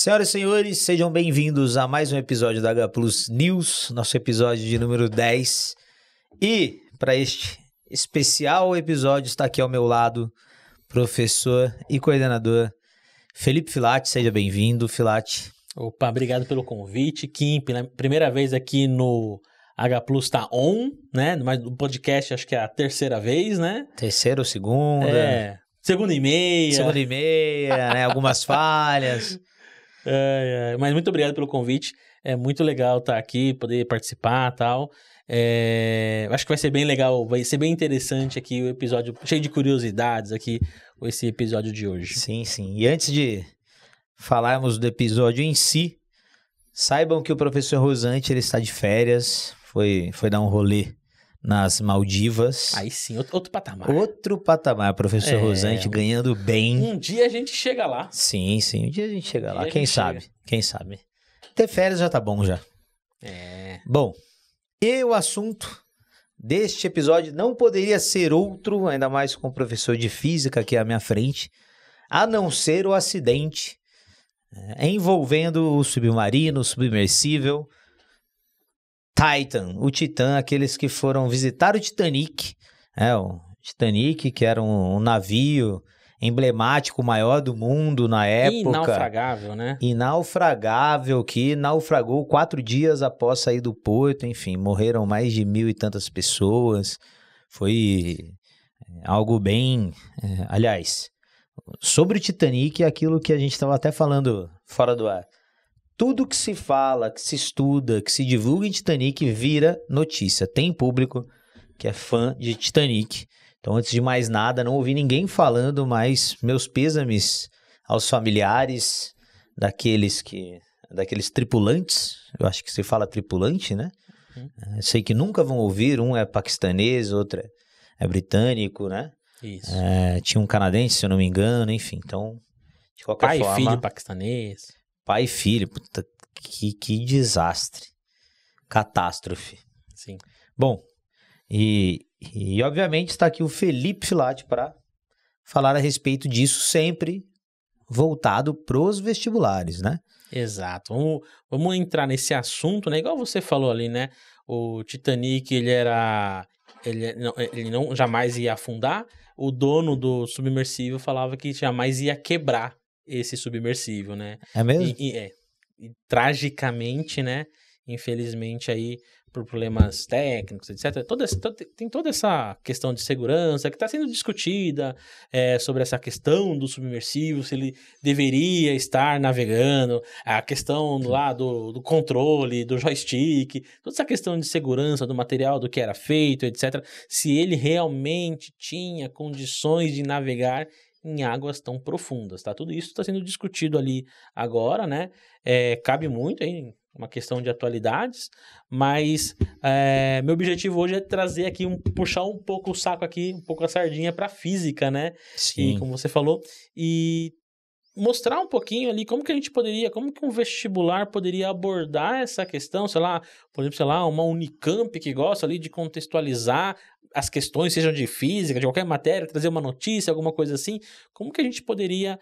Senhoras e senhores, sejam bem-vindos a mais um episódio da H Plus News, nosso episódio de número 10. E para este especial episódio está aqui ao meu lado, professor e coordenador Felipe Filati. Seja bem-vindo, Filati. Opa, obrigado pelo convite, Kim. Primeira vez aqui no H Plus tá on, né? Mas no podcast acho que é a terceira vez, né? Terceira ou segunda? Segunda e meia. Segunda e meia, né? Algumas falhas. Mas muito obrigado pelo convite. É muito legal estar aqui, poder participar e tal. Acho que vai ser bem legal, vai ser bem interessante aqui o episódio, cheio de curiosidades aqui, esse episódio de hoje. Sim, sim. E antes de falarmos do episódio em si, saibam que o professor Rosante ele está de férias, foi dar um rolê nas Maldivas. Aí sim, outro patamar. Outro patamar, professor Rosante ganhando bem. Um dia a gente chega lá. Sim, um dia a gente chega lá, quem sabe? Ter férias já tá bom já. Bom, e o assunto deste episódio não poderia ser outro, ainda mais com o professor de física aqui à minha frente, a não ser o acidente envolvendo o submarino, o submersível Titan, o Titã, aqueles que foram visitar o Titanic, o Titanic, que era um navio emblemático, maior do mundo na época. Inaufragável, né? Inaufragável, que naufragou 4 dias após sair do porto, enfim, morreram mais de 1.000 e tantas pessoas. Foi algo bem... aliás, sobre o Titanic, aquilo que a gente estava até falando fora do ar. Tudo que se fala, que se estuda, que se divulga em Titanic vira notícia. Tem público que é fã de Titanic. Então, antes de mais nada, não ouvi ninguém falando, mas meus pêsames aos familiares daqueles tripulantes. Eu acho que se fala tripulante, né? Eu sei que nunca vão ouvir. Um é paquistanês, outro é britânico, né? Isso. Tinha um canadense, se eu não me engano, enfim. Então, de qualquer forma... Pai e filho paquistanês... Pai e filho, puta, que desastre. Catástrofe. Sim. Bom, e obviamente está aqui o Felipe Filati para falar a respeito disso, sempre voltado pros vestibulares, né? Exato. Vamos entrar nesse assunto, né? Igual você falou ali, né? O Titanic, ele não jamais ia afundar. O dono do submersível falava que jamais ia quebrar esse submersível, né? É mesmo? E tragicamente, né? Infelizmente aí, por problemas técnicos, etc. Tem toda essa questão de segurança que está sendo discutida sobre essa questão do submersível, se ele deveria estar navegando, a questão lá do controle, do joystick, toda essa questão de segurança do material, do que era feito, etc. Se ele realmente tinha condições de navegar em águas tão profundas, tá? Tudo isso está sendo discutido ali agora, né? Cabe muito aí uma questão de atualidades, mas meu objetivo hoje é trazer aqui, puxar um pouco o saco aqui, um pouco a sardinha para física, né? Sim. E como você falou, e mostrar um pouquinho ali como que um vestibular poderia abordar essa questão, por exemplo, uma Unicamp que gosta ali de contextualizar as questões, sejam de física, de qualquer matéria, trazer uma notícia, alguma coisa assim, como que a gente poderia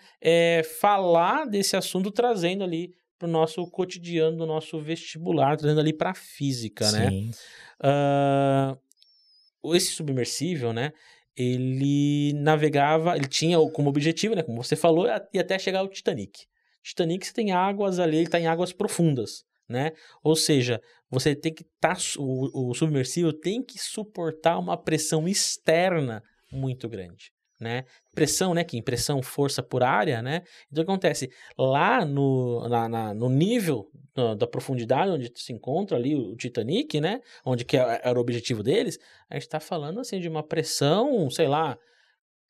falar desse assunto trazendo ali para o nosso cotidiano do nosso vestibular, trazendo ali para a física, Sim. né? Esse submersível, né? Ele navegava, ele tinha como objetivo, né? Como você falou, ir até chegar ao Titanic. Titanic, você tem águas ali, ele está em águas profundas, né? Ou seja, você tem que o submersível tem que suportar uma pressão externa muito grande, né? Pressão, né? Que pressão, força por área, né? Então, o que acontece? Lá no nível da profundidade onde se encontra ali o Titanic, né? Onde que era o objetivo deles, a gente está falando, assim, de uma pressão,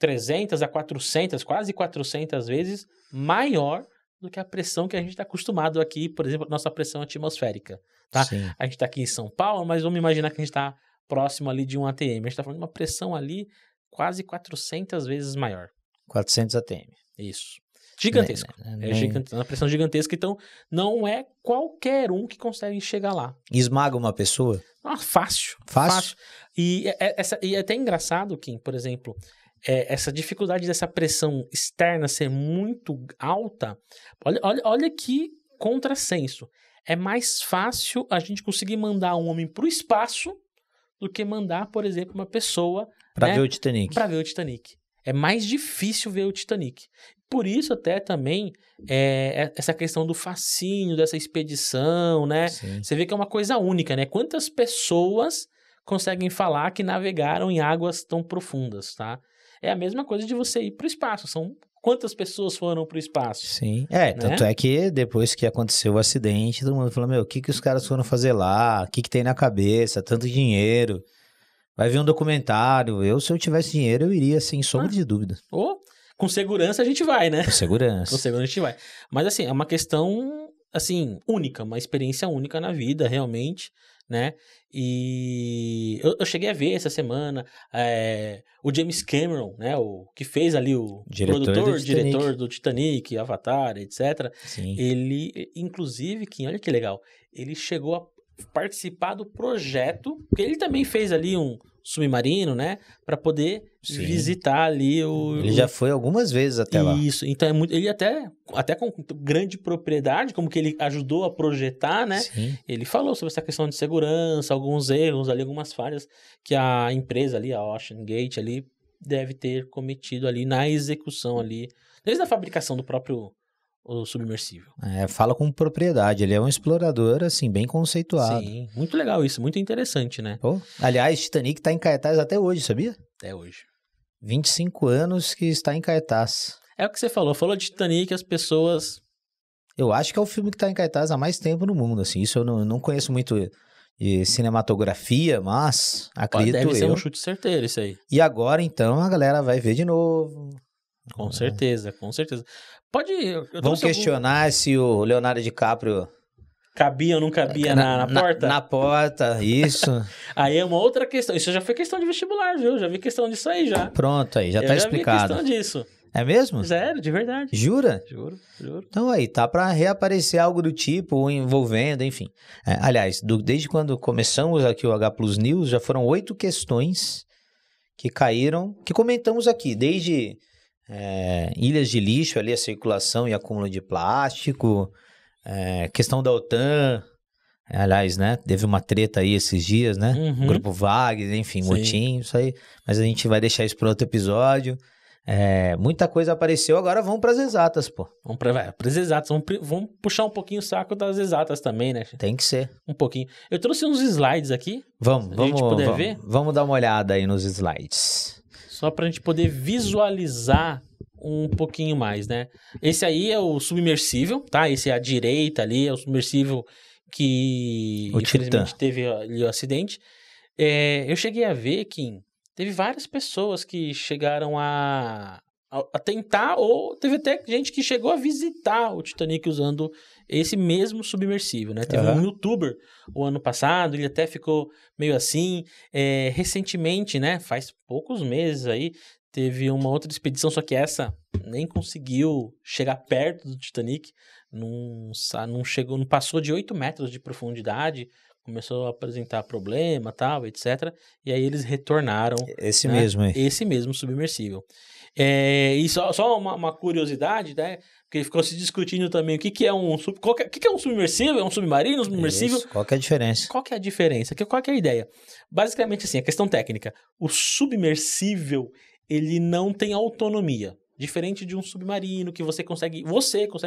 300 a 400, quase 400 vezes maior do que a pressão que a gente está acostumado aqui, por exemplo, nossa pressão atmosférica, tá? Sim. A gente está aqui em São Paulo, mas vamos imaginar que a gente está próximo ali de um ATM. A gente está falando de uma pressão ali quase 400 vezes maior. 400 ATM. Isso. Gigantesco. É uma pressão gigantesca, então não é qualquer um que consegue chegar lá. Esmaga uma pessoa? Fácil. Fácil? E é até engraçado, Kim, por exemplo, essa dificuldade dessa pressão externa ser muito alta, olha que contrassenso. É mais fácil a gente conseguir mandar um homem para o espaço do que mandar, por exemplo, uma pessoa Para ver o Titanic. Para ver o Titanic. É mais difícil ver o Titanic. Por isso até também essa questão do fascínio dessa expedição, né? Sim. Você vê que é uma coisa única, né? Quantas pessoas conseguem falar que navegaram em águas tão profundas, tá? É a mesma coisa de você ir para o espaço. São quantas pessoas foram para o espaço? Sim. Tanto é que depois que aconteceu o acidente, todo mundo falou, meu, o que os caras foram fazer lá? O que tem na cabeça? Tanto dinheiro. Vai ver um documentário. Se eu tivesse dinheiro, eu iria, sem sombra de dúvida. Com segurança a gente vai, né? Com segurança. Com segurança a gente vai. Mas assim, é uma questão, assim, única. Uma experiência única na vida, realmente, né? E eu cheguei a ver essa semana o James Cameron, né? O que fez ali o diretor do Titanic, Avatar, etc. Sim. Ele, inclusive, olha que legal, ele chegou a participar do projeto, porque ele também fez ali um submarino, né? Para poder visitar ali Ele já foi algumas vezes até lá. Isso, então ele até com grande propriedade, como que ele ajudou a projetar, né? Sim. Ele falou sobre essa questão de segurança, alguns erros ali, algumas falhas que a empresa ali, a Ocean Gate ali, deve ter cometido ali na execução ali, desde a fabricação do próprio submersível. Fala com propriedade, ele é um explorador, assim, bem conceituado. Sim, muito legal isso, muito interessante, né? Aliás, Titanic tá em cartaz até hoje, sabia? Até hoje. 25 anos que está em cartaz. É o que você falou de Titanic, as pessoas... Eu acho que é o filme que tá em cartaz há mais tempo no mundo, assim, isso eu não conheço muito de cinematografia, mas acredito deve ser um chute certeiro isso aí. E agora, então, a galera vai ver de novo. Com certeza, com certeza. Vamos questionar se o Leonardo DiCaprio... Cabia ou não cabia na porta? Na porta, isso. Aí é uma outra questão. Isso já foi questão de vestibular, viu? Já vi questão disso aí já. Pronto, aí já tá explicado. Já vi questão disso. É mesmo? Sério, de verdade. Jura? Juro. Então aí, tá pra reaparecer algo do tipo, envolvendo, enfim. Aliás, desde quando começamos aqui o H Plus News, já foram 8 questões que caíram, que comentamos aqui, desde ilhas de lixo, ali a circulação e acúmulo de plástico, questão da OTAN, aliás, né, teve uma treta aí esses dias, né, Grupo Wagner, enfim, motim, isso aí, mas a gente vai deixar isso para outro episódio. Muita coisa apareceu, agora vamos para as exatas, pô. Vamos para as exatas, vamos puxar um pouquinho o saco das exatas também, né? Tem que ser. Um pouquinho. Eu trouxe uns slides aqui. Vamos ver. Vamos dar uma olhada aí nos slides. Só para a gente poder visualizar um pouquinho mais, né? Esse aí é o submersível, tá? Esse é à direita ali, é o submersível que infelizmente teve ali o acidente. Eu cheguei a ver que teve várias pessoas que chegaram a tentar, ou teve até gente que chegou a visitar o Titanic usando esse mesmo submersível, né? Teve um youtuber o ano passado, ele até ficou meio assim. Recentemente, né? Faz poucos meses aí, teve uma outra expedição, só que essa nem conseguiu chegar perto do Titanic, não passou de 8 metros de profundidade, começou a apresentar problema, tal, etc. E aí eles retornaram. Esse mesmo aí. Esse mesmo submersível. E só uma curiosidade, né? Porque ficou se discutindo também o que é um submersível? É um submarino, um submersível? Isso. Qual que é a diferença? Qual que é a diferença? Qual que é a ideia? Basicamente assim, a questão técnica. O submersível, ele não tem autonomia. Diferente de um submarino que você consegue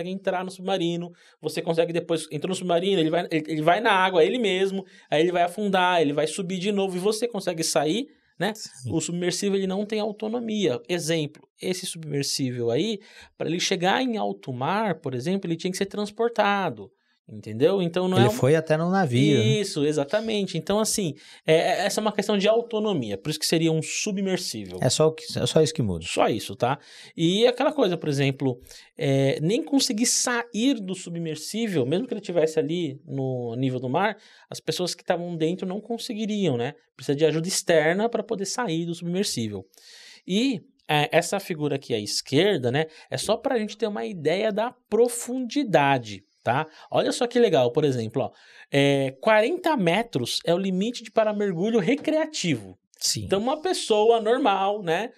entrar no submarino, você consegue depois, entrou no submarino, ele vai na água ele mesmo, aí ele vai afundar, ele vai subir de novo e você consegue sair, né? Sim. O submersível, ele não tem autonomia. Exemplo, esse submersível aí, para ele chegar em alto mar, por exemplo, ele tinha que ser transportado. Entendeu? Então não ele foi até no navio. Isso, exatamente. Então, assim, essa é uma questão de autonomia. Por isso que seria um submersível. É só isso que muda. Só isso, tá? E aquela coisa, por exemplo, nem conseguir sair do submersível, mesmo que ele estivesse ali no nível do mar, as pessoas que estavam dentro não conseguiriam, né? Precisa de ajuda externa para poder sair do submersível. E essa figura aqui à esquerda, né? É só para a gente ter uma ideia da profundidade. Tá? Olha só que legal, por exemplo, ó, 40 metros é o limite para mergulho recreativo. Sim. Então, uma pessoa normal, né,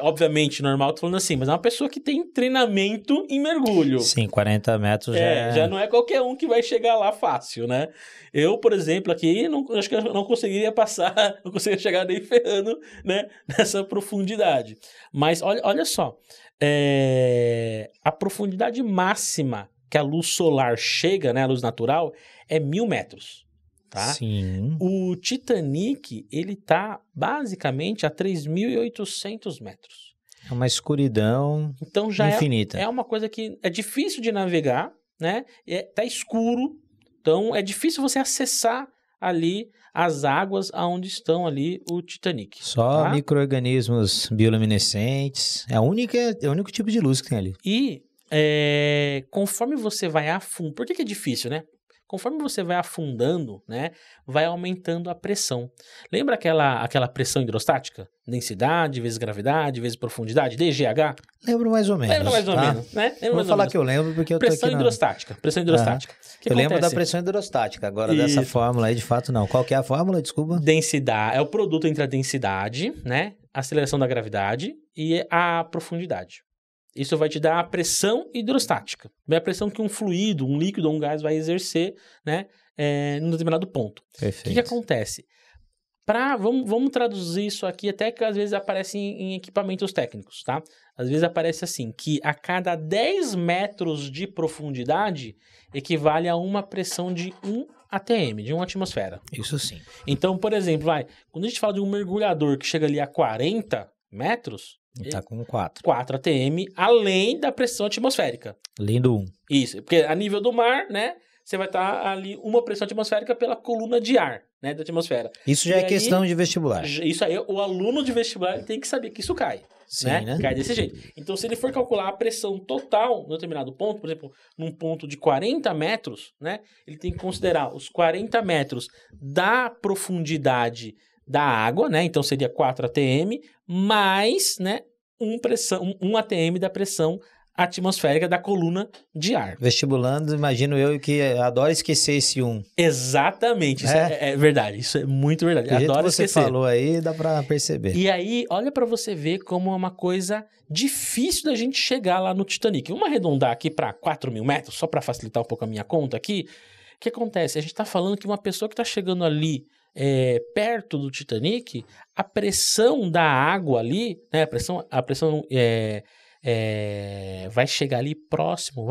obviamente normal, tô falando assim, mas é uma pessoa que tem treinamento em mergulho. Sim, 40 metros Já não é qualquer um que vai chegar lá fácil, né? Eu, por exemplo, aqui, acho que eu não conseguiria passar, não conseguiria chegar nem ferrando, né, nessa profundidade. Mas olha só, a profundidade máxima que a luz solar chega, né, a luz natural, é 1.000 metros. Tá? Sim. O Titanic, ele tá basicamente a 3.800 metros. É uma escuridão então já infinita. É uma coisa que é difícil de navegar, né? Tá escuro, então é difícil você acessar ali as águas aonde estão ali o Titanic. Só micro-organismos bioluminescentes. É o único tipo de luz que tem ali. E conforme você vai afundando... Por que é difícil, né? Conforme você vai afundando, né, vai aumentando a pressão. Lembra aquela pressão hidrostática? Densidade vezes gravidade vezes profundidade, DGH? Lembro mais ou menos. Lembra mais ou menos, né? Vou falar que eu lembro porque eu tô aqui Pressão hidrostática. Pressão hidrostática. Eu lembro da pressão hidrostática, agora dessa fórmula aí de fato não. Qual que é a fórmula, desculpa? Densidade, é o produto entre a densidade, né, a aceleração da gravidade e a profundidade. Isso vai te dar a pressão hidrostática. É a pressão que um fluido, um líquido ou um gás vai exercer, né, num determinado ponto. Perfeito. O que acontece? Vamos traduzir isso aqui, até que às vezes aparece em equipamentos técnicos, tá? Às vezes aparece assim, que a cada 10 metros de profundidade equivale a uma pressão de 1 ATM, de 1 atmosfera. Isso sim. Então, por exemplo, quando a gente fala de um mergulhador que chega ali a 40 metros... Ele tá com 4. 4 ATM, além da pressão atmosférica. Além do 1. Isso, porque a nível do mar, né, você vai estar ali uma pressão atmosférica pela coluna de ar, né, da atmosfera. Isso já é questão de vestibular. Isso aí, o aluno de vestibular tem que saber que isso cai. Sim, né? Cai desse jeito. Então, se ele for calcular a pressão total no determinado ponto, por exemplo, num ponto de 40 metros, né, ele tem que considerar os 40 metros da profundidade da água, né? Então seria 4 ATM, mais, né, 1 ATM da pressão atmosférica da coluna de ar. Vestibulando, imagino eu que adora esquecer esse 1. Exatamente, isso é verdade, isso é muito verdade. Do jeito Adoro que você esquecer. falou aí, dá pra perceber. E aí, olha pra você ver como é uma coisa difícil da gente chegar lá no Titanic. Vamos arredondar aqui pra 4.000 metros, só pra facilitar um pouco a minha conta aqui. O que acontece? A gente tá falando que uma pessoa que tá chegando ali perto do Titanic, a pressão da água ali, né, a pressão vai chegar ali próximo,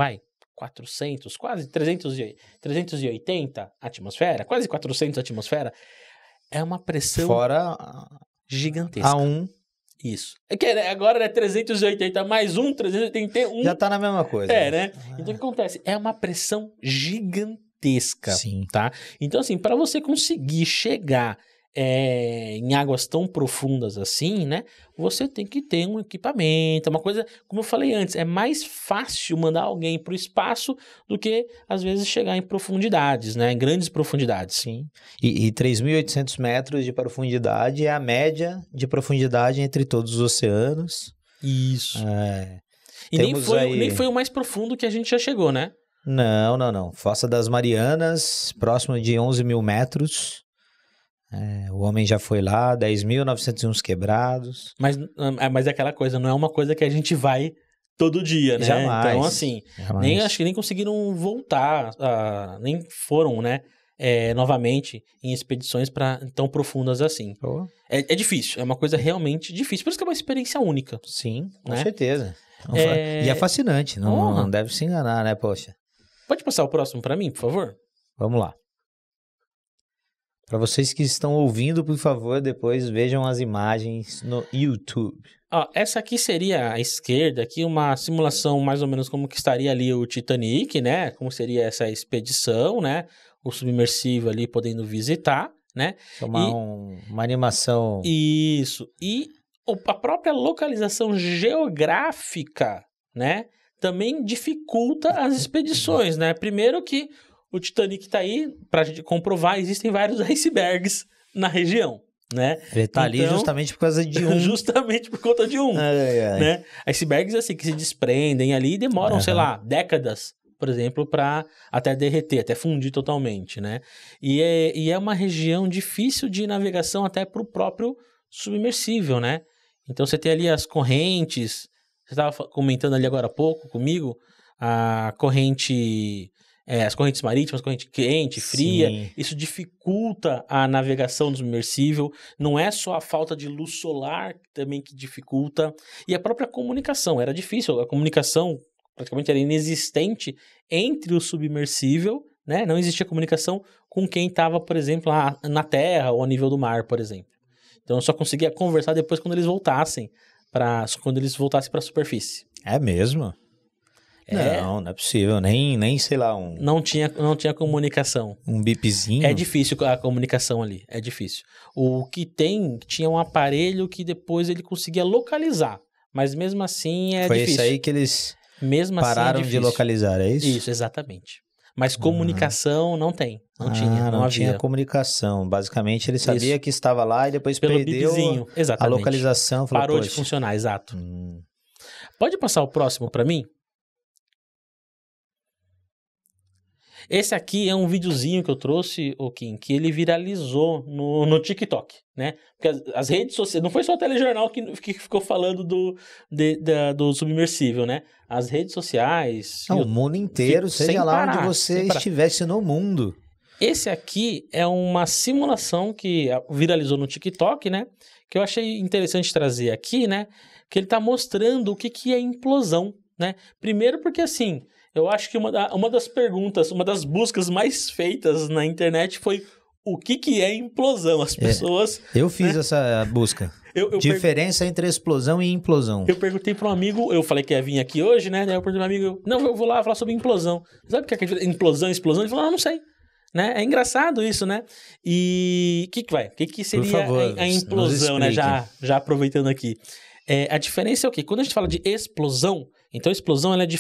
400, quase 380 atmosfera, quase 400 atmosfera, é uma pressão gigantesca. A 1. Isso. Agora é 380 mais 381. Já tá na mesma coisa. Né? Então o que acontece? É uma pressão gigantesca. Sim. Tá? Então, assim, para você conseguir chegar em águas tão profundas assim, né? Você tem que ter um equipamento, uma coisa, como eu falei antes, é mais fácil mandar alguém para o espaço do que, às vezes, chegar em profundidades, né? Em grandes profundidades. Sim. E 3.800 metros de profundidade é a média de profundidade entre todos os oceanos. Isso. E nem foi o mais profundo que a gente já chegou, né? Não. Fossa das Marianas, próximo de 11.000 metros. O homem já foi lá, 10.901 quebrados. Mas é aquela coisa, não é uma coisa que a gente vai todo dia, né? Jamais. Então, assim, acho que nem conseguiram voltar, nem foram, né? Novamente em expedições tão profundas assim. É difícil, é uma coisa realmente difícil. Por isso que é uma experiência única. Sim, com né? certeza. E é fascinante, não deve se enganar, né, poxa? Pode passar o próximo para mim, por favor? Vamos lá. Para vocês que estão ouvindo, por favor, depois vejam as imagens no YouTube. Essa aqui seria à esquerda, aqui uma simulação mais ou menos como que estaria ali o Titanic, né? Como seria essa expedição, né? O submersível ali podendo visitar, né? Uma animação. Isso. E a própria localização geográfica, né? Também dificulta as expedições, né? Primeiro que o Titanic está aí, para a gente comprovar, existem vários icebergs na região, né? Ele está ali justamente por causa de um. Justamente por conta de um, né? Icebergs assim, que se desprendem ali e demoram, sei lá, décadas, por exemplo, para até derreter, até fundir totalmente, né? E é uma região difícil de navegação até para o próprio submersível, né? Então você tem ali as correntes, você estava comentando ali agora há pouco comigo, a corrente, as correntes marítimas, corrente quente, fria, Sim. isso dificulta a navegação do submersível, não é só a falta de luz solar também que dificulta, e a própria comunicação, era difícil, a comunicação praticamente era inexistente entre o submersível, né? Não existia comunicação com quem estava, por exemplo, lá na terra ou a nível do mar, por exemplo. Então eu só conseguia conversar depois quando eles voltassem para a superfície. É mesmo? Não é possível. Nem sei lá, Não tinha comunicação. um bipzinho. É difícil a comunicação ali, é difícil. O que tinha um aparelho que depois ele conseguia localizar, mas mesmo assim é Foi difícil. isso aí que eles mesmo pararam assim é de localizar, é isso? Isso, exatamente. Mas comunicação não tem, não tinha havia. comunicação. Basicamente ele sabia Isso. que estava lá e depois Pelo perdeu bipzinho, a exatamente. localização. Falou, Parou de "Poxa, funcionar, exato. Pode passar o próximo para mim? Esse aqui é um videozinho que eu trouxe, o Kim, que ele viralizou no TikTok, né? Porque as redes sociais, não foi só o telejornal que ficou falando do submersível, né? As redes sociais... o mundo inteiro, sem seja lá parar, onde você sem parar. estivesse no mundo." Esse aqui é uma simulação que viralizou no TikTok, né? Que eu achei interessante trazer aqui, né? Que ele tá mostrando o que é implosão, né? Primeiro porque, assim, eu acho que uma das perguntas, uma das buscas mais feitas na internet foi o que é implosão. As pessoas... Eu fiz essa busca. Diferença entre explosão e implosão. Eu perguntei para um amigo, eu falei que ia vir aqui hoje, né? Daí eu perguntei para um amigo, não, eu vou lá falar sobre implosão. Sabe o que é implosão e explosão? Ele falou, não sei. Né? É engraçado isso, né? E o que seria Por favor, a implosão, né? Já aproveitando aqui. A diferença é o quê? Quando a gente fala de explosão, então a explosão ela é de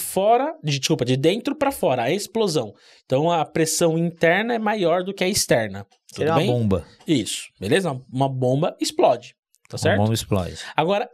dentro para fora, a explosão. Então a pressão interna é maior do que a externa. Seria uma bomba. Isso, beleza? Uma bomba explode, tá certo? Uma bomba explode. Agora,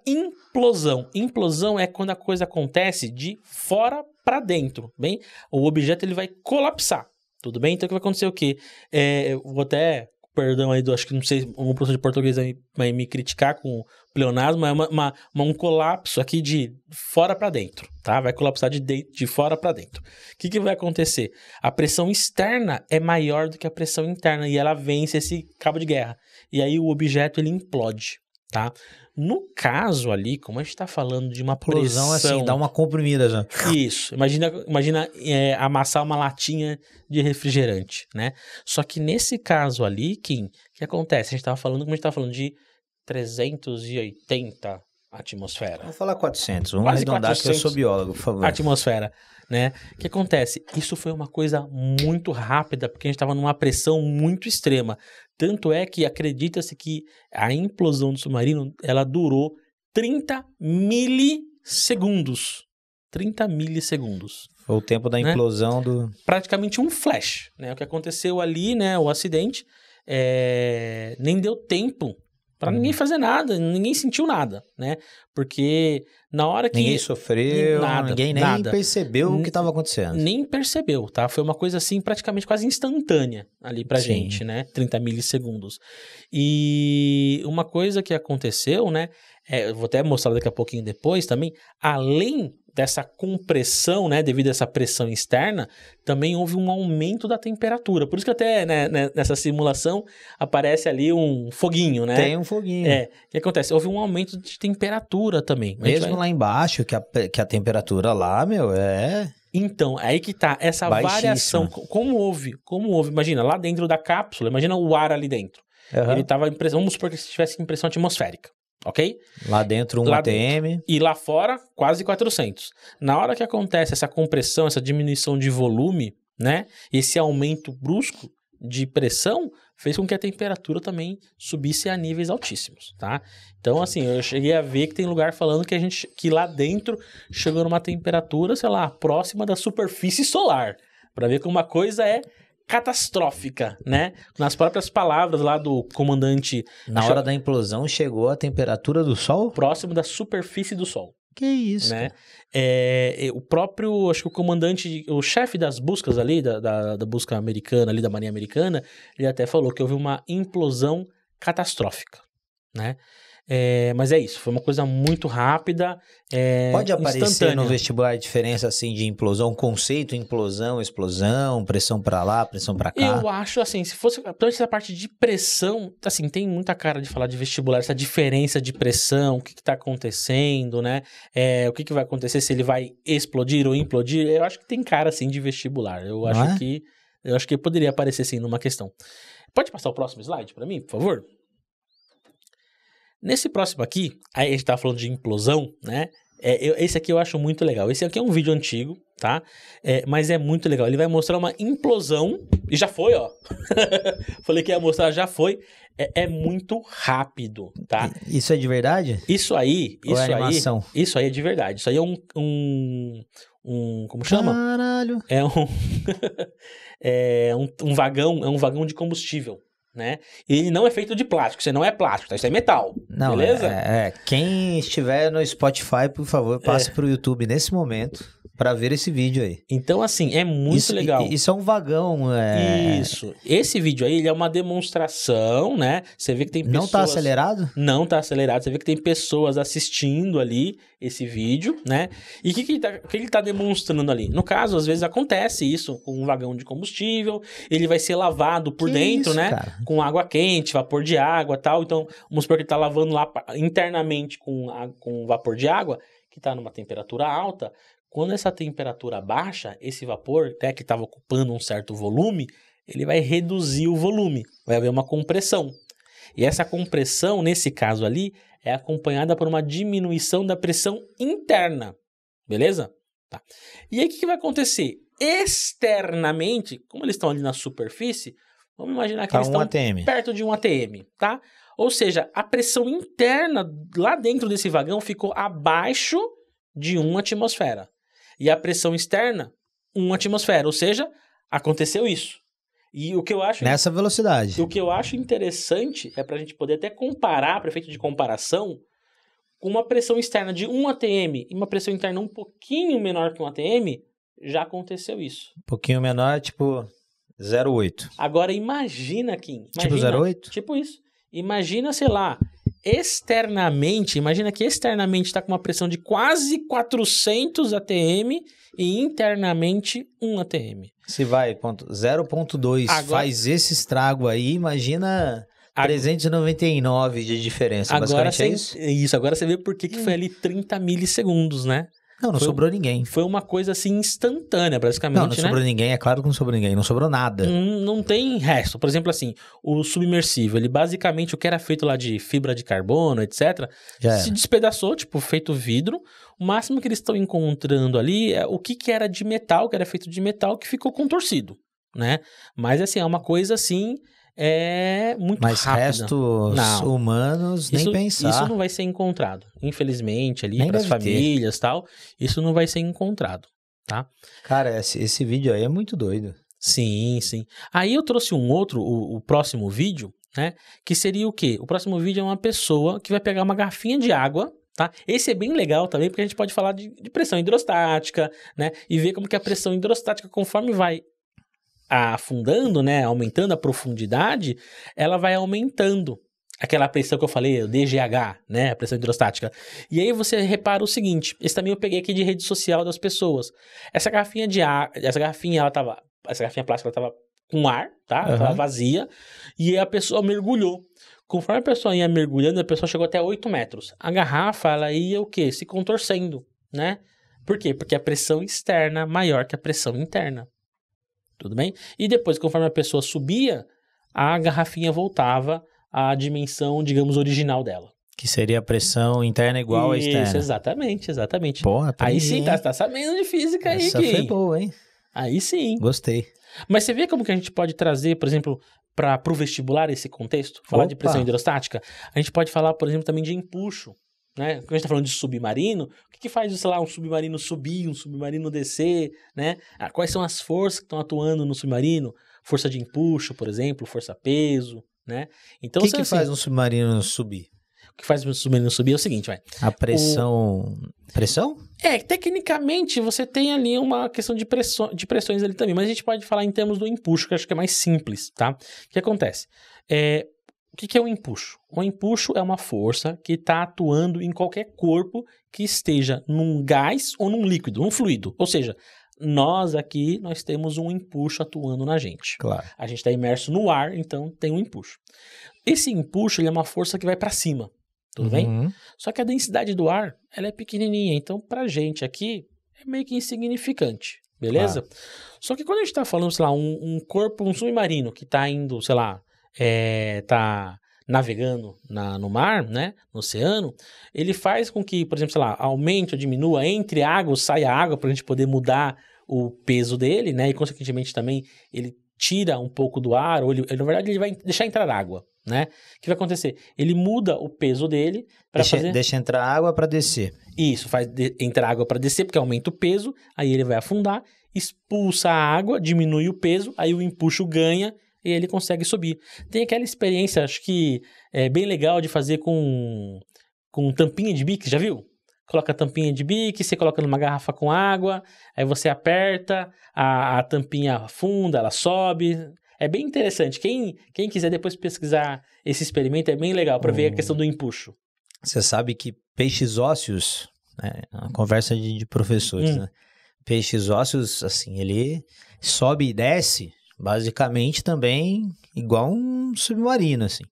implosão é quando a coisa acontece de fora para dentro, bem? O objeto ele vai colapsar. Tudo bem? Então, o que vai acontecer o quê? Eu vou até, perdão aí, acho que não sei, um professor de português vai me criticar com o pleonasmo, mas um colapso aqui de fora para dentro, tá? Vai colapsar de fora para dentro. O que vai acontecer? A pressão externa é maior do que a pressão interna e ela vence esse cabo de guerra. E aí o objeto, ele implode, tá? No caso ali, como a gente está falando de uma explosão, pressão... assim, dá uma comprimida já. Isso. Imagina amassar uma latinha de refrigerante, né? Só que nesse caso ali, Kim, o que acontece? A gente estava falando de 380 atmosfera. Vamos falar 400. Vamos Quase arredondar 400 que eu sou biólogo, por favor. Atmosfera, né? O que acontece? Isso foi uma coisa muito rápida, porque a gente estava numa pressão muito extrema. Tanto é que acredita-se que a implosão do submarino, ela durou 30 milissegundos. 30 milissegundos. Foi o tempo da implosão do... Praticamente um flash, né? O que aconteceu ali, né? O acidente, nem deu tempo para ninguém fazer nada, ninguém sentiu nada, né? Porque na hora que... Ninguém sofreu, ninguém nem percebeu o que estava acontecendo. Nem percebeu, tá? Foi uma coisa assim praticamente quase instantânea ali pra gente, né? 30 milissegundos. E uma coisa que aconteceu, né? Eu vou até mostrar daqui a pouquinho depois também, além dessa compressão, né, devido a essa pressão externa, também houve um aumento da temperatura. Por isso que até, né, nessa simulação aparece ali um foguinho, né? Tem um foguinho. O que acontece? Houve um aumento de temperatura também. Mesmo lá embaixo, que a temperatura lá, meu, Então, aí que tá, essa variação, como houve, imagina, lá dentro da cápsula, imagina o ar ali dentro. Uhum. Ele tava, vamos supor que se tivesse impressão atmosférica. Ok? Lá dentro ATM. Dentro. E lá fora, quase 400. Na hora que acontece essa compressão, essa diminuição de volume, né? Esse aumento brusco de pressão fez com que a temperatura também subisse a níveis altíssimos, tá? Então, assim, eu cheguei a ver que tem lugar falando que lá dentro chegou numa temperatura, sei lá, próxima da superfície solar. Para ver como uma coisa é catastrófica, né? Nas próprias palavras lá do comandante... Na hora da implosão chegou a temperatura do Sol? Próximo da superfície do Sol. Que isso, né? O próprio, acho que o comandante, o chefe das buscas ali, da busca americana, ali da Marinha Americana, ele até falou que houve uma implosão catastrófica, né? Mas é isso, foi uma coisa muito rápida, Pode aparecer instantânea. no vestibular a diferença assim de implosão, conceito, implosão, explosão, pressão pra lá, pressão pra cá? Eu acho assim, se fosse toda essa parte de pressão, assim, tem muita cara de falar de vestibular, essa diferença de pressão, o que tá acontecendo, né? O que vai acontecer, se ele vai explodir ou implodir, eu acho que tem cara, assim, de vestibular. Eu acho que poderia aparecer, sim, numa questão. Pode passar o próximo slide pra mim, por favor? Nesse próximo aqui, aí a gente tava falando de implosão, né? Esse aqui eu acho muito legal. Esse aqui é um vídeo antigo, tá? Mas é muito legal. Ele vai mostrar uma implosão. E já foi, ó. Falei que ia mostrar, já foi. É muito rápido, tá? Isso é de verdade? Isso aí... Ou é animação? Isso aí é de verdade. Isso aí é como chama? Caralho! É um vagão de combustível. Né? E ele não é feito de plástico, isso não é plástico, tá? Isso é metal, não, beleza? Quem estiver no Spotify, por favor, passe pro YouTube nesse momento para ver esse vídeo aí. Então, assim, é muito legal. Isso é um vagão, Isso. Esse vídeo aí, ele é uma demonstração, né? Você vê que tem pessoas... Não tá acelerado? Não tá acelerado. Você vê que tem pessoas assistindo ali esse vídeo, né? E o que ele tá demonstrando ali? No caso, às vezes acontece isso com um vagão de combustível, ele vai ser lavado por dentro, né? Cara? Com água quente, vapor de água e tal. Então, vamos supor que ele tá lavando lá internamente com vapor de água, que tá numa temperatura alta. Quando essa temperatura baixa, esse vapor, até que estava ocupando um certo volume, ele vai reduzir o volume, vai haver uma compressão. E essa compressão, nesse caso ali, é acompanhada por uma diminuição da pressão interna, beleza? Tá. E aí o que vai acontecer? Externamente, como eles estão ali na superfície, vamos imaginar que eles estão perto de um ATM, tá? Ou seja, a pressão interna lá dentro desse vagão ficou abaixo de 1 atmosfera. E a pressão externa, 1 atmosfera. Ou seja, aconteceu isso. E o que eu acho... Nessa velocidade. O que eu acho interessante é para a gente poder até comparar, para efeito de comparação, com uma pressão externa de 1 atm e uma pressão interna um pouquinho menor que 1 atm, já aconteceu isso. Um pouquinho menor, tipo 0,8. Agora imagina, Kim. Tipo 0,8? Tipo isso. Imagina, sei lá... Imagina que externamente está com uma pressão de quase 400 atm e internamente 1 atm. Se vai 0,2 faz esse estrago aí, imagina 399 de diferença. Agora isso? Agora você vê por que foi ali 30 milissegundos, né? Não sobrou ninguém. Foi uma coisa assim instantânea, basicamente, Não sobrou ninguém, é claro que não sobrou ninguém, não sobrou nada. Não tem resto. Por exemplo, assim, o submersível, ele basicamente, o que era feito lá de fibra de carbono, etc., se despedaçou, tipo, feito vidro. O máximo que eles estão encontrando ali é o que era de metal, que era feito de metal, que ficou contorcido, né? Mas, assim, é uma coisa, assim... muito Mas rápida. restos humanos, nem pensar. Isso não vai ser encontrado. Infelizmente, ali para as deve famílias e tal, isso não vai ser encontrado, tá? Cara, esse vídeo aí é muito doido. Sim, sim. Aí eu trouxe um outro, o próximo vídeo, né? Que seria o quê? O próximo vídeo é uma pessoa que vai pegar uma garrafinha de água, tá? Esse é bem legal também, porque a gente pode falar de pressão hidrostática, né? E ver como que a pressão hidrostática, conforme vai afundando, né, aumentando a profundidade, ela vai aumentando aquela pressão que eu falei, o DGH, né, a pressão hidrostática. E aí você repara o seguinte, esse também eu peguei aqui de rede social das pessoas. Essa garrafinha plástica, ela tava com ar, tá? Ela tava vazia, e a pessoa mergulhou. Conforme a pessoa ia mergulhando, a pessoa chegou até 8 metros. A garrafa, ela ia o quê? Se contorcendo, né? Por quê? Porque a pressão externa é maior que a pressão interna. Tudo bem? E depois, conforme a pessoa subia, a garrafinha voltava à dimensão, digamos, original dela. Que seria a pressão interna igual à externa. Isso, exatamente. Porra, aí sim, tá sabendo de física aí, Essa foi boa, hein? Aí sim. Gostei. Mas você vê como que a gente pode trazer, por exemplo, para o vestibular esse contexto? Falar de pressão hidrostática? A gente pode falar, por exemplo, também de empuxo. Né? Quando a gente tá falando de submarino, o que faz, sei lá, um submarino subir, um submarino descer, né? Quais são as forças que estão atuando no submarino? Força de empuxo, por exemplo, força-peso, né? Então, o que faz um submarino subir? O que faz um submarino subir é o seguinte, vai. A pressão... Pressão? Tecnicamente, você tem ali uma questão de pressões ali também, mas a gente pode falar em termos do empuxo, que eu acho que é mais simples, tá? O que acontece? o que é o empuxo? O empuxo é uma força que está atuando em qualquer corpo que esteja num gás ou num líquido, num fluido. Ou seja, nós temos um empuxo atuando na gente. Claro. A gente está imerso no ar, então tem um empuxo. Esse empuxo ele é uma força que vai para cima, tudo bem? Só que a densidade do ar ela é pequenininha, então pra gente aqui é meio que insignificante, beleza? Claro. Só que quando a gente está falando, sei lá, um corpo, um submarino que está indo, sei lá, tá navegando no mar, né, no oceano, ele faz com que, por exemplo, sei lá, aumente ou diminua, entre água ou saia água para a gente poder mudar o peso dele, né, e consequentemente também ele tira um pouco do ar, ou na verdade ele vai deixar entrar água, né? O que vai acontecer? Ele muda o peso dele para fazer... Deixa entrar água para descer. Isso, faz entrar água para descer, porque aumenta o peso, aí ele vai afundar, expulsa a água, diminui o peso, aí o empuxo ganha e ele consegue subir. Tem aquela experiência, acho que é bem legal de fazer com tampinha de bique, já viu? Coloca a tampinha de bique, você coloca numa garrafa com água, aí você aperta, a tampinha afunda, ela sobe. É bem interessante. Quem quiser depois pesquisar esse experimento, é bem legal para ver a questão do empuxo. Você sabe que peixes ósseos, né, uma conversa de professores, né? Peixes ósseos, assim, ele sobe e desce basicamente também igual um submarino, assim.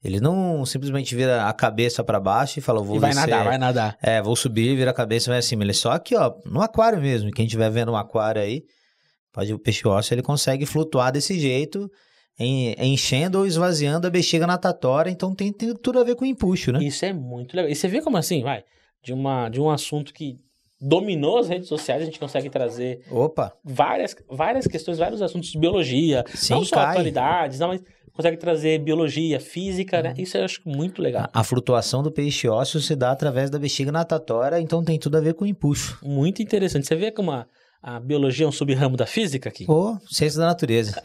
Ele não simplesmente vira a cabeça para baixo e fala, vou descer. Vai nadar. Vou subir, vira a cabeça e vai acima. Ele é só aqui, ó, no aquário mesmo. Quem estiver vendo um aquário aí, o peixe ósseo, ele consegue flutuar desse jeito, enchendo ou esvaziando a bexiga natatória. Então tem tudo a ver com o empuxo, né? Isso é muito legal. E você vê como assim, de um assunto que dominou as redes sociais, a gente consegue trazer várias questões, vários assuntos de biologia. Sim, não só atualidades, não, mas consegue trazer biologia, física, né? Isso eu acho muito legal. A flutuação do peixe ósseo se dá através da bexiga natatória, então tem tudo a ver com o empuxo. Muito interessante. Você vê como a biologia é um sub-ramo da física aqui? Ciência da natureza.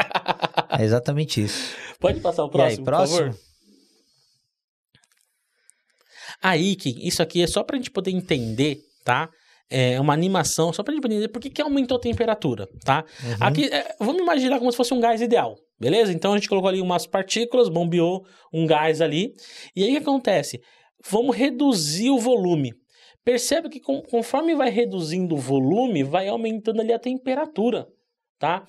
É exatamente isso. Pode passar o próximo, por favor? Aí, isso aqui é só pra gente poder entender, tá? É uma animação, só pra gente poder entender por que aumentou a temperatura, tá? Aqui, vamos imaginar como se fosse um gás ideal, beleza? Então a gente colocou ali umas partículas, bombeou um gás ali. E aí o que acontece? Vamos reduzir o volume. Percebe que conforme vai reduzindo o volume, vai aumentando ali a temperatura, tá?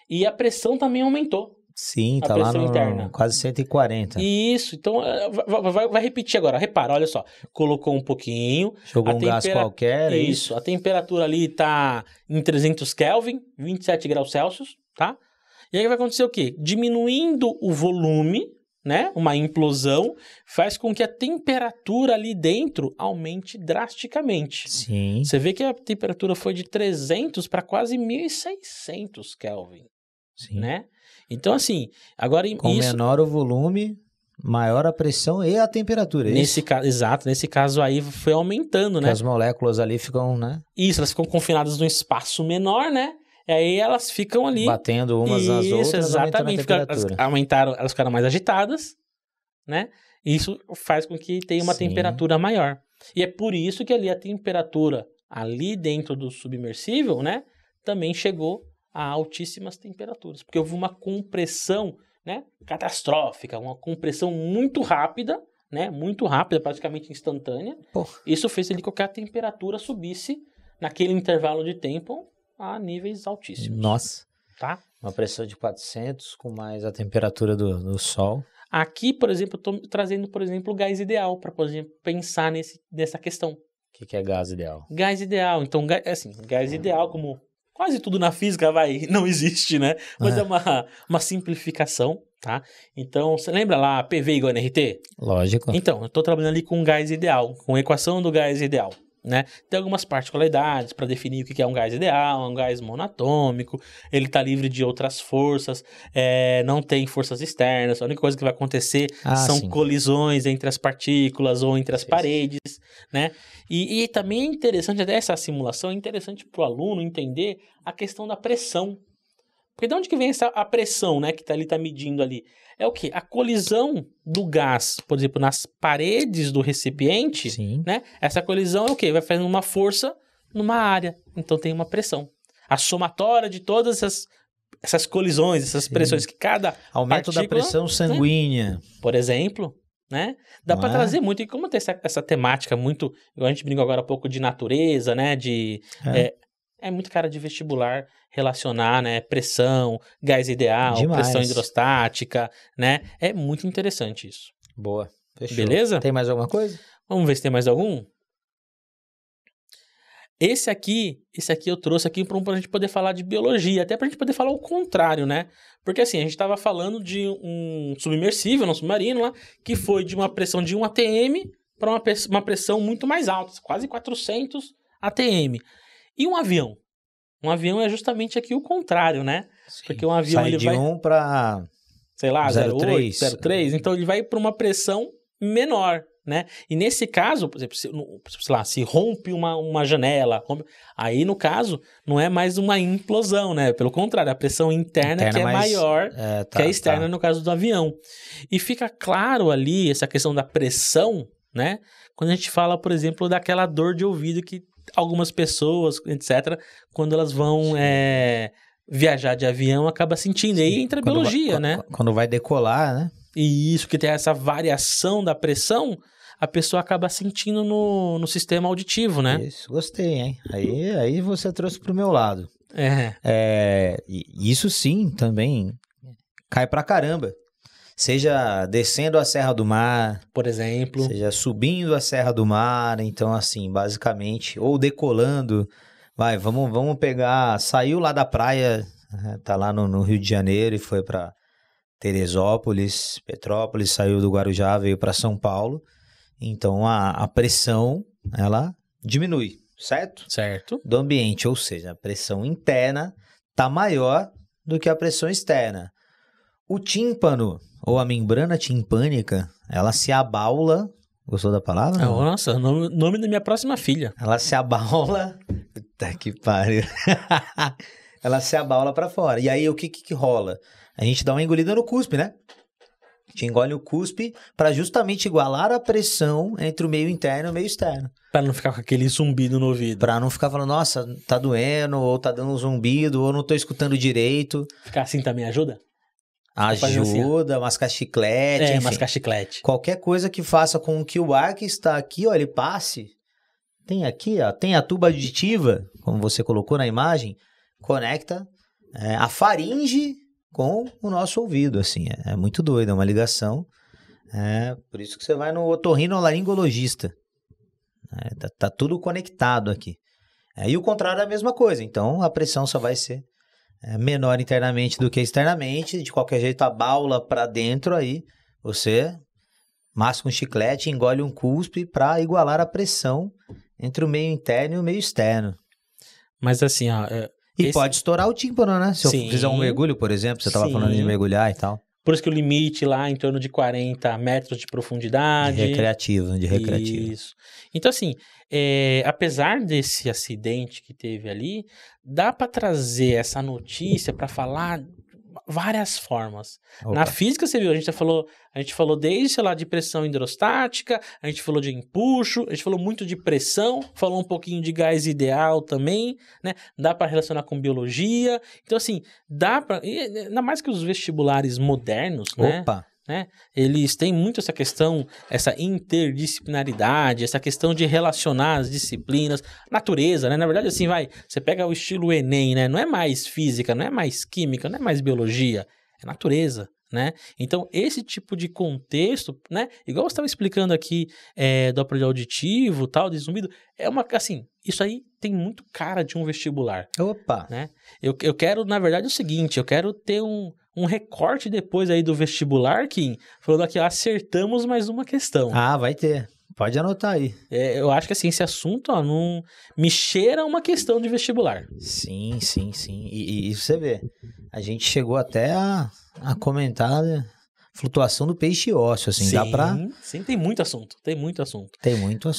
E a pressão também aumentou. Sim, tá lá no quase 140. Isso, então vai repetir agora. Repara, olha só. Colocou um pouquinho. Jogou um gás qualquer, é isso? A temperatura ali tá em 300 Kelvin, 27 graus Celsius, tá? E aí vai acontecer o quê? Diminuindo o volume, né? Uma implosão faz com que a temperatura ali dentro aumente drasticamente. Sim. Você vê que a temperatura foi de 300 para quase 1.600 Kelvin. Sim. Né? Então, assim, agora... menor o volume, maior a pressão e a temperatura. Exato, nesse caso aí foi aumentando, né? As moléculas ali ficam, né? Isso, elas ficam confinadas num espaço menor, né? E aí elas ficam ali... batendo umas nas outras, exatamente. Elas ficaram mais agitadas, né? Isso faz com que tenha uma temperatura maior. E é por isso que ali a temperatura, ali dentro do submersível, né? Também chegou a altíssimas temperaturas, porque houve uma compressão, né, catastrófica, uma compressão muito rápida, né, praticamente instantânea. Isso fez com que a temperatura subisse naquele intervalo de tempo a níveis altíssimos. Nossa, tá? Uma pressão de 400 com mais a temperatura do Sol. Aqui, por exemplo, eu estou trazendo, por exemplo, o gás ideal para poder pensar nessa questão. O que é gás ideal? Gás ideal, então, gás ideal, como quase tudo na física não existe, né? Mas é uma simplificação, tá? Então, você lembra lá PV igual a NRT? Lógico. Então, eu estou trabalhando ali com gás ideal, com a equação do gás ideal, né? Tem algumas particularidades para definir o que é um gás ideal, um gás monatômico, ele está livre de outras forças, não tem forças externas, a única coisa que vai acontecer são colisões entre as partículas ou entre as paredes, né? E também é interessante, até essa simulação é interessante para o aluno entender a questão da pressão. Porque de onde que vem a pressão, né, que ele está medindo ali? É o quê? A colisão do gás, por exemplo, nas paredes do recipiente, né? Essa colisão é o quê? Vai fazendo uma força numa área, então tem uma pressão. A somatória de todas essas colisões, essas pressões que cada aumento da pressão sanguínea, né? Por exemplo, né? Dá para trazer muito. E como tem essa temática muito, igual a gente brincou agora há pouco de natureza, né? É muito cara de vestibular relacionar, né? Pressão, gás ideal, pressão hidrostática, né? É muito interessante isso. Boa. Fechou. Beleza? Tem mais alguma coisa? Vamos ver se tem mais algum. Esse aqui eu trouxe aqui pra gente poder falar de biologia, até pra gente poder falar o contrário, né? Porque assim, a gente tava falando de um submersível, um submarino lá, que foi de uma pressão de 1 atm para uma pressão muito mais alta, quase 400 atm. E um avião? Um avião é justamente aqui o contrário, né? Sim. Porque um avião sai ele de vai... 1 para... sei lá, 0,3. 0,3. Então ele vai para uma pressão menor, né? E nesse caso, por exemplo, se rompe uma janela, aí no caso não é mais uma implosão, né? Pelo contrário, a pressão interna que é maior que a externa no caso do avião. E fica claro ali essa questão da pressão, né? Quando a gente fala, por exemplo, daquela dor de ouvido que algumas pessoas, etc., quando elas vão viajar de avião, acaba sentindo. E aí entra a biologia, né? Quando vai decolar, né? E isso, que tem essa variação da pressão, a pessoa acaba sentindo no sistema auditivo, né? Isso, gostei, hein? Aí você trouxe pro meu lado. Isso sim, também cai pra caramba. Seja descendo a Serra do Mar, por exemplo, seja subindo a Serra do Mar, então assim, basicamente, ou decolando, vamos pegar, saiu lá da praia, tá lá no Rio de Janeiro e foi para Teresópolis, Petrópolis, saiu do Guarujá, veio para São Paulo, então a pressão, ela diminui, certo? Certo. Do ambiente, ou seja, a pressão interna tá maior do que a pressão externa. O tímpano, ou a membrana timpânica, ela se abaula. Gostou da palavra? Nossa, nome da minha próxima filha. Ela se abaula. Puta que pariu. Ela se abaula pra fora. E aí, o que rola? A gente dá uma engolida no cuspe, né? A gente engole o cuspe pra justamente igualar a pressão entre o meio interno e o meio externo. Pra não ficar com aquele zumbido no ouvido. Pra não ficar falando, nossa, tá doendo, ou tá dando um zumbido, ou não tô escutando direito. Ficar assim também ajuda? Ajuda, mascar chiclete, enfim, mascar chiclete. Qualquer coisa que faça com que o ar que está aqui, ó, ele passe. Tem aqui, ó, tem a tuba auditiva, como você colocou na imagem, conecta a faringe com o nosso ouvido, assim, é muito doido, é uma ligação. Por isso que você vai no otorrinolaringologista. Tá tudo conectado aqui. E o contrário é a mesma coisa, então a pressão só vai ser menor internamente do que externamente, de qualquer jeito a baula para dentro, aí você masca um chiclete, engole um cuspe para igualar a pressão entre o meio interno e o meio externo. Mas assim, ó... pode estourar o tímpano, né? Se eu fizer um mergulho, por exemplo, você estava falando de mergulhar e tal. Por isso que o limite lá em torno de 40 metros de profundidade. De recreativo. Isso. Então, assim, apesar desse acidente que teve ali, dá para trazer essa notícia para falar várias formas. Opa. Na física, você viu, a gente falou desde, sei lá, de pressão hidrostática, a gente falou de empuxo, a gente falou muito de pressão, falou um pouquinho de gás ideal também, né? Dá para relacionar com biologia. Então, assim, dá para... Ainda mais que os vestibulares modernos, né? Eles têm muito essa questão, essa interdisciplinaridade, essa questão de relacionar as disciplinas, natureza, né? Na verdade, assim, você pega o estilo Enem, né? Não é mais física, não é mais química, não é mais biologia, é natureza, né? Então, esse tipo de contexto, né? Igual você estava explicando aqui do aparelho auditivo, tal, de zumbido, assim, isso aí tem muito cara de um vestibular. Opa! Né? Eu quero, na verdade, o seguinte, eu quero ter um recorte depois aí do vestibular, Kim, falando aqui, acertamos mais uma questão. Vai ter. Pode anotar aí. Eu acho que assim, esse assunto, não me cheira uma questão de vestibular. Sim. E você vê, a gente chegou até a comentar flutuação do peixe ósseo, assim, sim, dá pra... Sim, tem muito assunto. Tem muito assunto.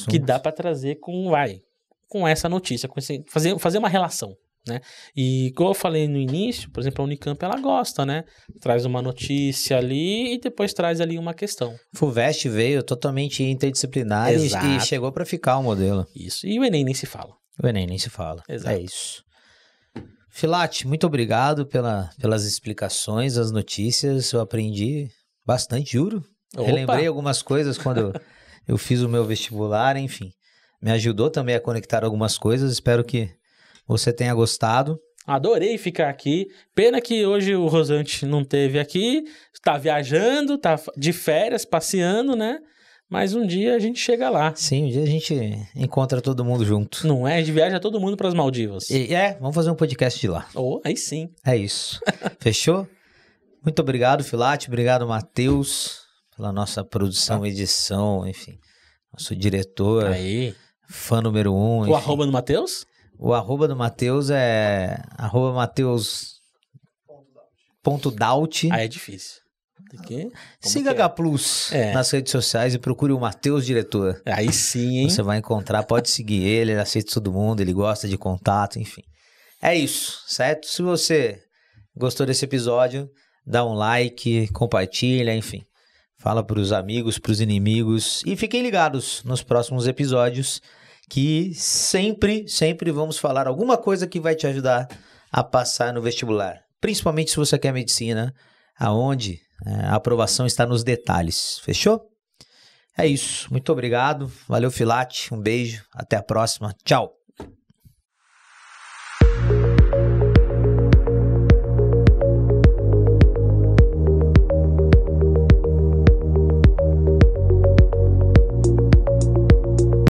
Que dá pra trazer com essa notícia, fazer uma relação. Né? E como eu falei no início, por exemplo, a Unicamp ela gosta, né? Traz uma notícia ali e depois traz ali uma questão. FUVEST veio totalmente interdisciplinar e chegou para ficar o modelo. Isso. E o Enem nem se fala. O Enem nem se fala. Exato. É isso. Filate, muito obrigado pelas explicações, as notícias. Eu aprendi bastante, juro. Opa. Relembrei algumas coisas quando eu fiz o meu vestibular, enfim. Me ajudou também a conectar algumas coisas. Espero que você tenha gostado. Adorei ficar aqui. Pena que hoje o Rosante não esteve aqui. Está viajando, está de férias, passeando, né? Mas um dia a gente chega lá. Sim, um dia a gente encontra todo mundo junto. Não é? A gente viaja todo mundo para as Maldivas. Vamos fazer um podcast de lá. Oh, aí sim. É isso. Fechou? Muito obrigado, Filate. Obrigado, Matheus, pela nossa produção, edição, enfim. Nosso diretor, Aí. fã número 1. Enfim. O arroba do Matheus? O arroba do Matheus é @Mateus.daut. Aí é difícil. Siga H Plus nas redes sociais e procure o Matheus Diretor. Aí sim, hein? Você vai encontrar, pode seguir ele aceita todo mundo, ele gosta de contato, enfim. É isso, certo? Se você gostou desse episódio, dá um like, compartilha, enfim. Fala para os amigos, para os inimigos e fiquem ligados nos próximos episódios que sempre vamos falar alguma coisa que vai te ajudar a passar no vestibular. Principalmente se você quer medicina, aonde a aprovação está nos detalhes. Fechou? É isso. Muito obrigado. Valeu, Filate. Um beijo. Até a próxima. Tchau.